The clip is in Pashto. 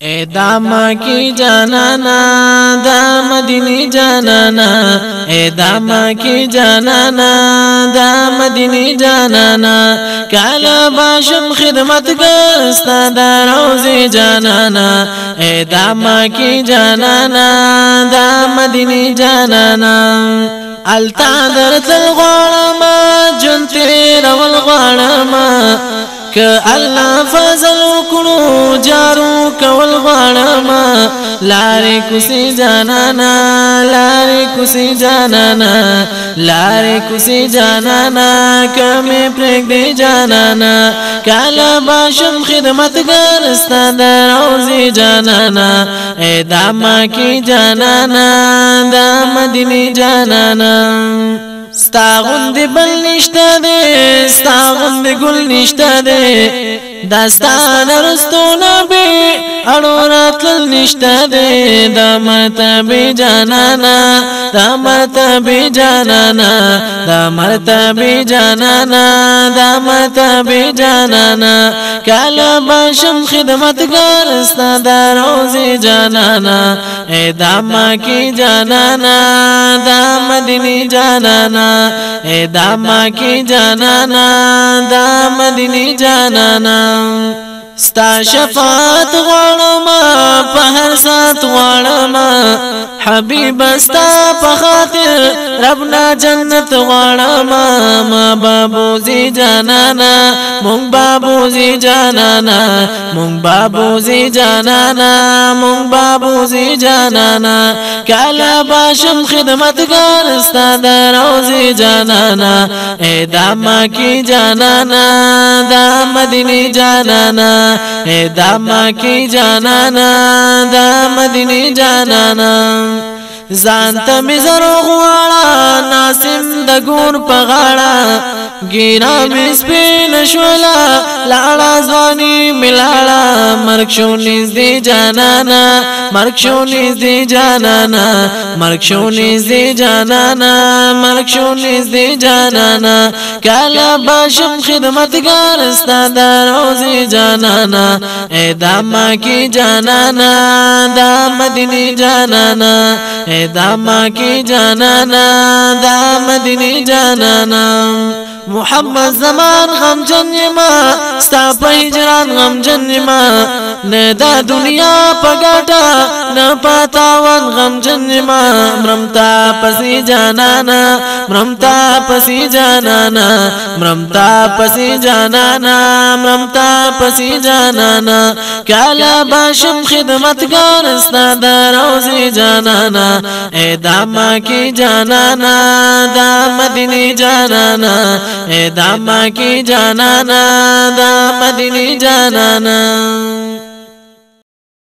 اے داما کی جانانا دا مدینی جانانا اے داما کی جانانا دا مدینی جانانا کالا باشم خدمتگار استا دا روزی جانانا اے داما کی جانانا دا مدینی جانانا التا درتل غوارما جن تیر والغوارما که الله فضل وکړو جارو کول غواړم لارې کوسي جانانا لارې کوسي جانانا لارې کوسي جانانا کمه پرېږدې جانانا کاله باشم خدمتګار ستا د روزي جانانا اے داما کی جانانا دا مدینی جانانا ستا غند بل نشته دے ستا غند گل نشته دے داستا نرستو نبی اڑو راتل نشته دے دا مرتبی جانانا دا مرتبی جانانا دا مرتبی جانانا دا مرتبی جانانا کالا باشم خدمتگار استا دا روزی جانانا اے داما کی جانانا دا مدینی جانانا اے داما کی جانانا دا مدینی جانانا ستا شفاعت غواړم په هر سات غواړم حبیب استا په خاطر ربنا جنت غواړم ما بابوزی جانانا مونږ بابوزی جانانا مونږ بابوزی جانانا مونږ بابوزی جانانا کالا باشم خدمتگار استا د روزی جانانا اے داما کی جانانا دا مدینی جانانا اے داما کی جانانا دا مدینی جانانا زانتا می زرو غواړه ناسم د ګور په غاړه ګیرا می سپین شولا لاړه ځواني ملاړه مرګ شو نږدې جانانا مرګ شو نږدې جانانا مرګ شو نږدې جانانا مرګ شو نږدې جانانا کاله باشم خدمتګار استا د روزي جانانا اے داما کی جانانا دا مدینی جانانا اے داما کی جانانا دا مدینی جانانا محمد زمان غم جنما ستا په هجران غم جنما نه دا دنیا په ګټه نه پاتاون غم جنما مرمتا پسی جانانا مرمتا پسی جانانا مرمتا پسی جانانا مرمتا پسی جانانا کالا باشم خدمتگار استا د روزي جانانا اے داما کی جانانا دا مدینی جانانا اے داما کی جانانا دا مدینی جانانا